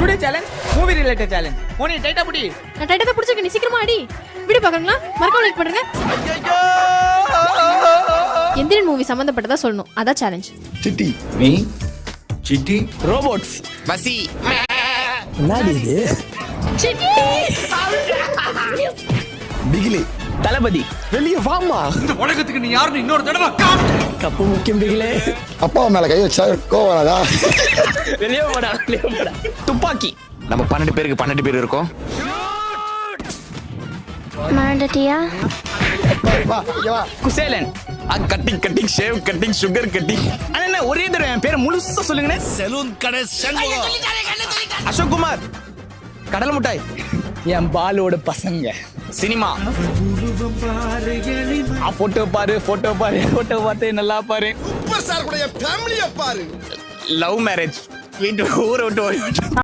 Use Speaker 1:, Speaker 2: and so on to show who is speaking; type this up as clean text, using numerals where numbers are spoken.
Speaker 1: Today challenge movie related challenge. மோனி டைட்டா புடி.
Speaker 2: நான் டைட்டா தான் பிடிச்சிருக்கேன், நீ சீக்கிரமா அடி. வீடியோ பார்க்கறீங்களா? மறக்காம லைக் பண்ணுங்க. எந்திரன் மூவி சம்பந்தப்பட்டதா சொல்லணும், அதான் challenge.
Speaker 3: City me city
Speaker 4: robots
Speaker 5: பசி
Speaker 3: என்னடி இது
Speaker 2: சிட்டி
Speaker 3: பிகிலி
Speaker 4: தளபதி
Speaker 3: வெளிய வாமா
Speaker 1: இந்த உலகத்துக்கு நீ யாருன்னு இன்னொரு தடவை காட்டு.
Speaker 4: கப்பு முக்கியம் பிகிலே
Speaker 3: அப்பா மேல கை வச்சா கோவம் வராதா
Speaker 4: வெளியே போடா துப்பாக்கி.
Speaker 5: நம்ம 12 பேருக்கு 12 பேர் இருக்கோம்.
Speaker 6: மறந்துட்டியா?
Speaker 3: வா இங்க வா
Speaker 4: Kuselan
Speaker 5: cutting cutting shave cutting sugar கட்டிங்.
Speaker 4: அண்ணா ஒரே தடவை என் பேரை முழுசா சொல்லுங்கண்ணே.
Speaker 5: செலூன் கடை
Speaker 4: அசோக் குமார் கடல் மிட்டாய் என் பாலோட பசங்க சினிமா போட்டோ பாரு போட்டோ பாரு போட்டோ பார்த்து நல்லா பாரு.
Speaker 5: லவ் மேரேஜ் வீட்டு ஊரை விட்டு